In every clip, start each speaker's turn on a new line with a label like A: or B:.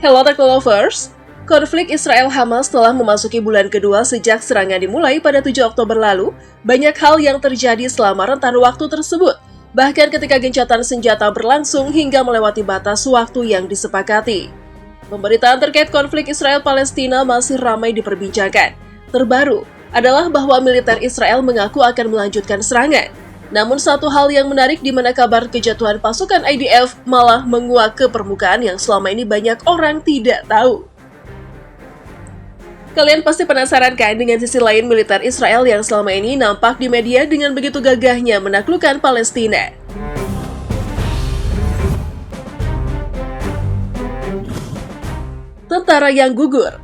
A: Hello Technolovers, konflik Israel-Hamas telah memasuki bulan kedua sejak serangan dimulai pada 7 Oktober lalu. Banyak hal yang terjadi selama rentan waktu tersebut, bahkan ketika gencatan senjata berlangsung hingga melewati batas waktu yang disepakati. Pemberitaan terkait konflik Israel-Palestina masih ramai diperbincangkan. Terbaru adalah bahwa militer Israel mengaku akan melanjutkan serangan. Namun satu hal yang menarik di mana kabar kejatuhan pasukan IDF malah menguak ke permukaan yang selama ini banyak orang tidak tahu. Kalian pasti penasaran kan dengan sisi lain militer Israel yang selama ini nampak di media dengan begitu gagahnya menaklukkan Palestina. Tentara yang gugur.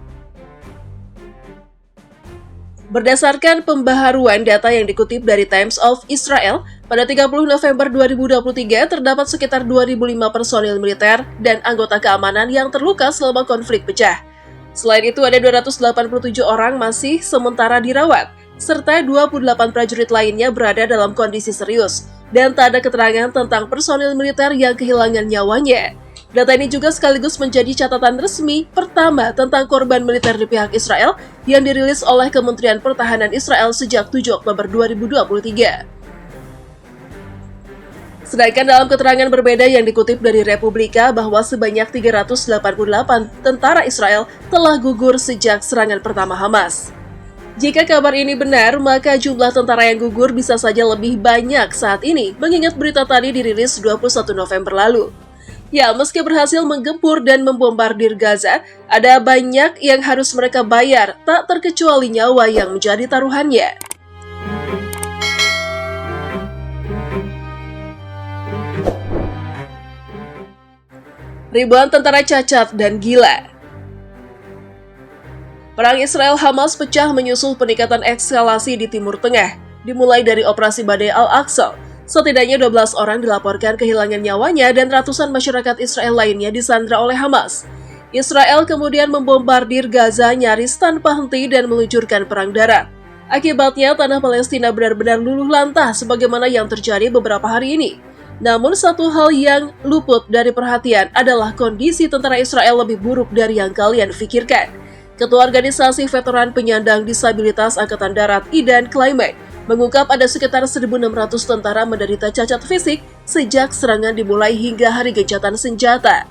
A: Berdasarkan pembaharuan data yang dikutip dari Times of Israel, pada 30 November 2023 terdapat sekitar 2.005 personil militer dan anggota keamanan yang terluka selama konflik pecah. Selain itu, ada 287 orang masih sementara dirawat, serta 28 prajurit lainnya berada dalam kondisi serius, dan tak ada keterangan tentang personil militer yang kehilangan nyawanya. Data ini juga sekaligus menjadi catatan resmi pertama tentang korban militer di pihak Israel yang dirilis oleh Kementerian Pertahanan Israel sejak 7 Oktober 2023. Sedangkan dalam keterangan berbeda yang dikutip dari Republika bahwa sebanyak 388 tentara Israel telah gugur sejak serangan pertama Hamas. Jika kabar ini benar, maka jumlah tentara yang gugur bisa saja lebih banyak saat ini, mengingat berita tadi dirilis 21 November lalu. Ya, meski berhasil menggempur dan membombardir Gaza, ada banyak yang harus mereka bayar, tak terkecuali nyawa yang menjadi taruhannya. Ribuan tentara cacat dan gila. Perang Israel-Hamas pecah menyusul peningkatan eskalasi di Timur Tengah, dimulai dari Operasi Badai Al-Aqsa. Setidaknya 12 orang dilaporkan kehilangan nyawanya dan ratusan masyarakat Israel lainnya disandra oleh Hamas. Israel kemudian membombardir Gaza nyaris tanpa henti dan meluncurkan perang darat. Akibatnya, tanah Palestina benar-benar luluh lantah sebagaimana yang terjadi beberapa hari ini. Namun satu hal yang luput dari perhatian adalah kondisi tentara Israel lebih buruk dari yang kalian pikirkan. Ketua Organisasi Veteran Penyandang Disabilitas Angkatan Darat Idan Climate mengungkap ada sekitar 1.600 tentara menderita cacat fisik sejak serangan dimulai hingga hari gencatan senjata.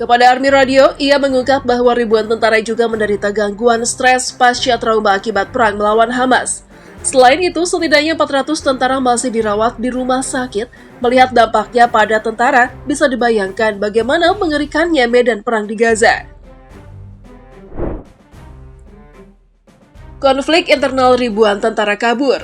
A: Kepada Army Radio, ia mengungkap bahwa ribuan tentara juga menderita gangguan stres pasca trauma akibat perang melawan Hamas. Selain itu, setidaknya 400 tentara masih dirawat di rumah sakit. Melihat dampaknya pada tentara, bisa dibayangkan bagaimana mengerikannya medan perang di Gaza. Konflik internal ribuan tentara kabur.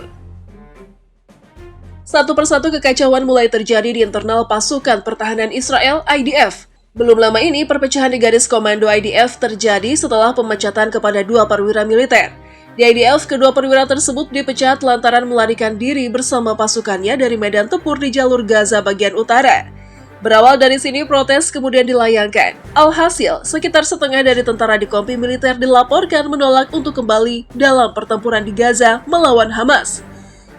A: Satu persatu kekacauan mulai terjadi di internal pasukan pertahanan Israel IDF. Belum lama ini, perpecahan di garis komando IDF terjadi setelah pemecatan kepada 2 perwira militer. Di IDF, kedua perwira tersebut dipecat lantaran melarikan diri bersama pasukannya dari medan tempur di jalur Gaza bagian utara. Berawal dari sini, protes kemudian dilayangkan. Alhasil, sekitar setengah dari tentara di kompi militer dilaporkan menolak untuk kembali dalam pertempuran di Gaza melawan Hamas.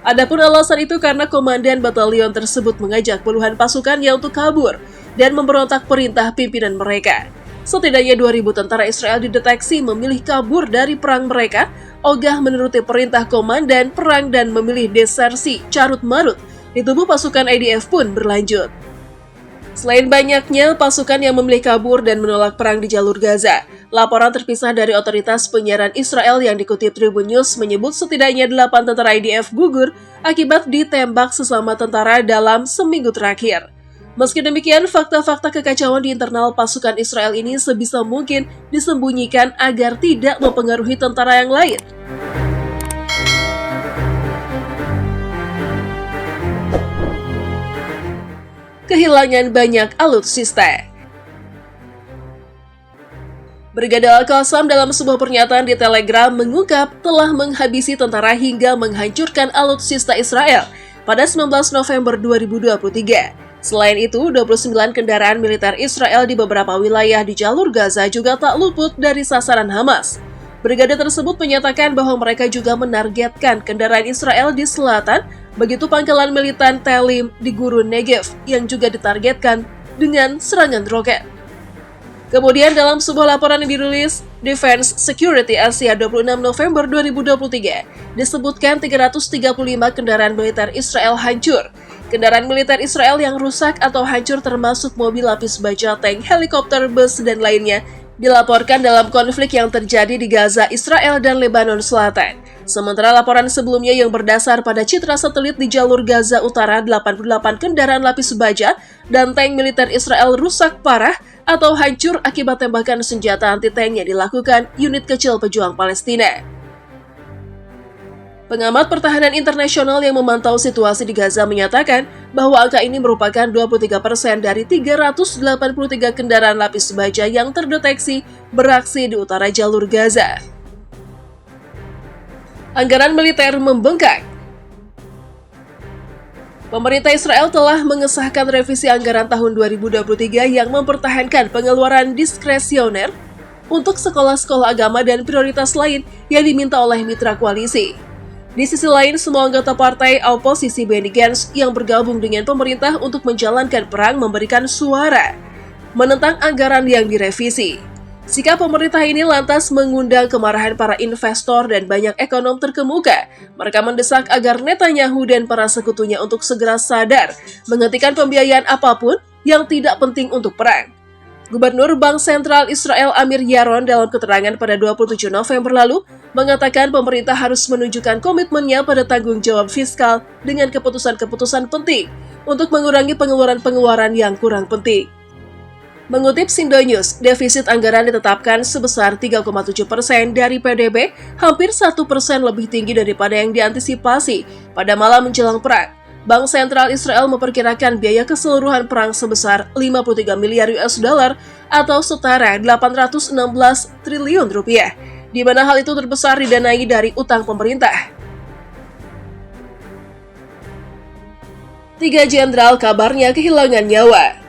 A: Adapun alasan itu karena komandan batalion tersebut mengajak puluhan pasukannya untuk kabur dan memberontak perintah pimpinan mereka. Setidaknya 2.000 tentara Israel dideteksi memilih kabur dari perang mereka, ogah menuruti perintah komandan perang dan memilih desersi carut-marut di tubuh pasukan IDF pun berlanjut. Selain banyaknya pasukan yang memilih kabur dan menolak perang di jalur Gaza, laporan terpisah dari otoritas penyiaran Israel yang dikutip Tribun News menyebut setidaknya 8 tentara IDF gugur akibat ditembak sesama tentara dalam seminggu terakhir. Meski demikian, fakta-fakta kekacauan di internal pasukan Israel ini sebisa mungkin disembunyikan agar tidak mempengaruhi tentara yang lain. Kehilangan banyak alutsista. Brigada Al-Qassam dalam sebuah pernyataan di Telegram mengungkap telah menghabisi tentara hingga menghancurkan alutsista Israel pada 19 November 2023. Selain itu, 29 kendaraan militer Israel di beberapa wilayah di jalur Gaza juga tak luput dari sasaran Hamas. Brigade tersebut menyatakan bahwa mereka juga menargetkan kendaraan Israel di selatan Begitu pangkalan militan Talim di Gurun Negev yang juga ditargetkan dengan serangan roket. Kemudian dalam sebuah laporan yang dirilis Defense Security Asia 26 November 2023, disebutkan 335 kendaraan militer Israel hancur. Kendaraan militer Israel yang rusak atau hancur termasuk mobil lapis baja, tank, helikopter, bus, dan lainnya dilaporkan dalam konflik yang terjadi di Gaza, Israel, dan Lebanon Selatan. Sementara laporan sebelumnya yang berdasar pada citra satelit di jalur Gaza Utara, 88 kendaraan lapis baja dan tank militer Israel rusak parah atau hancur akibat tembakan senjata anti-tank yang dilakukan unit kecil pejuang Palestina. Pengamat pertahanan internasional yang memantau situasi di Gaza menyatakan bahwa angka ini merupakan 23% dari 383 kendaraan lapis baja yang terdeteksi beraksi di utara jalur Gaza. Anggaran militer membengkak. Pemerintah Israel telah mengesahkan revisi anggaran tahun 2023 yang mempertahankan pengeluaran diskresioner untuk sekolah-sekolah agama dan prioritas lain yang diminta oleh mitra koalisi. Di sisi lain, semua anggota partai oposisi Benny Gantz yang bergabung dengan pemerintah untuk menjalankan perang memberikan suara menentang anggaran yang direvisi. Sikap pemerintah ini lantas mengundang kemarahan para investor dan banyak ekonom terkemuka. Mereka mendesak agar Netanyahu dan para sekutunya untuk segera sadar menghentikan pembiayaan apapun yang tidak penting untuk perang. Gubernur Bank Sentral Israel Amir Yaron dalam keterangan pada 27 November lalu mengatakan pemerintah harus menunjukkan komitmennya pada tanggung jawab fiskal dengan keputusan-keputusan penting untuk mengurangi pengeluaran-pengeluaran yang kurang penting. Mengutip Sindo News, defisit anggaran ditetapkan sebesar 3,7% dari PDB, hampir 1% lebih tinggi daripada yang diantisipasi pada malam menjelang perang. Bank Sentral Israel memperkirakan biaya keseluruhan perang sebesar 53 miliar US dollar atau setara 816 triliun rupiah, di mana hal itu terbesar didanai dari utang pemerintah. 3 jenderal kabarnya kehilangan nyawa.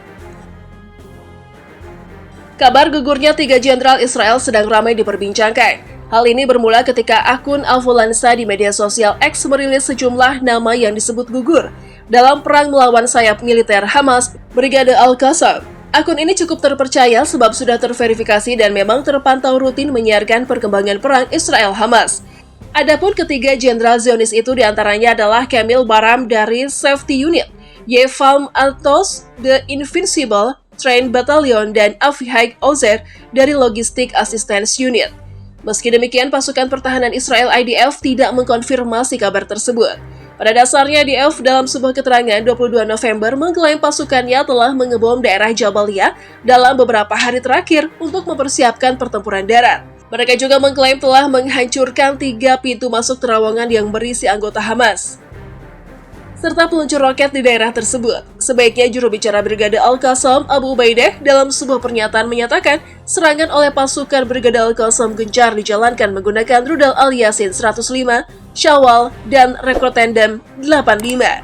A: Kabar gugurnya 3 jenderal Israel sedang ramai diperbincangkan. Hal ini bermula ketika akun Al-Fulansa di media sosial X merilis sejumlah nama yang disebut gugur dalam perang melawan sayap militer Hamas, Brigade Al-Qassam. Akun ini cukup terpercaya sebab sudah terverifikasi dan memang terpantau rutin menyiarkan perkembangan perang Israel-Hamas. Adapun ketiga jenderal Zionis itu diantaranya adalah Kamil Baram dari Safety Unit, Yevalm Altos, The Invincible Train Battalion, dan Avihaik Ozer dari Logistic Assistance Unit. Meski demikian, pasukan pertahanan Israel IDF tidak mengkonfirmasi kabar tersebut. Pada dasarnya, IDF dalam sebuah keterangan 22 November mengklaim pasukannya telah mengebom daerah Jabalia dalam beberapa hari terakhir untuk mempersiapkan pertempuran darat. Mereka juga mengklaim telah menghancurkan 3 pintu masuk terowongan yang berisi anggota Hamas, serta peluncur roket di daerah tersebut. Sebaiknya juru bicara Brigade Al-Qassam, Abu Ubaidah, dalam sebuah pernyataan menyatakan serangan oleh pasukan Brigade Al-Qassam gencar dijalankan menggunakan rudal Al-Yasin 105, Shawal, dan Rekrutendam 85.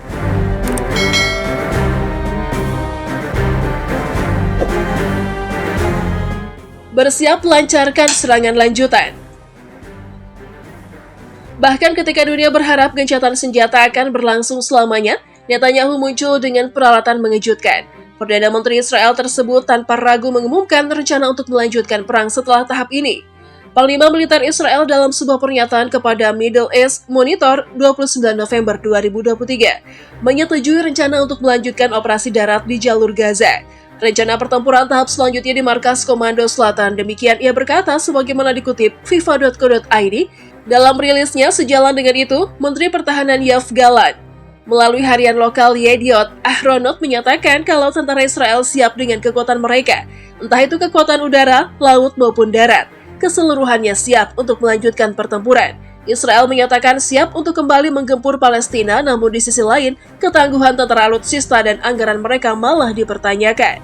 A: Bersiap lancarkan serangan lanjutan. Bahkan ketika dunia berharap gencatan senjata akan berlangsung selamanya, Netanyahu muncul dengan peralatan mengejutkan. Perdana Menteri Israel tersebut tanpa ragu mengumumkan rencana untuk melanjutkan perang setelah tahap ini. Panglima Militer Israel dalam sebuah pernyataan kepada Middle East Monitor 29 November 2023 menyetujui rencana untuk melanjutkan operasi darat di jalur Gaza. Rencana pertempuran tahap selanjutnya di Markas Komando Selatan, demikian ia berkata sebagaimana dikutip FIFA.co.id. Dalam rilisnya, sejalan dengan itu, Menteri Pertahanan Yoav Gallant melalui harian lokal Yediot Ahronot menyatakan kalau tentara Israel siap dengan kekuatan mereka, entah itu kekuatan udara, laut maupun darat, keseluruhannya siap untuk melanjutkan pertempuran. Israel menyatakan siap untuk kembali menggempur Palestina, namun di sisi lain, ketangguhan tentara alutsista dan anggaran mereka malah dipertanyakan.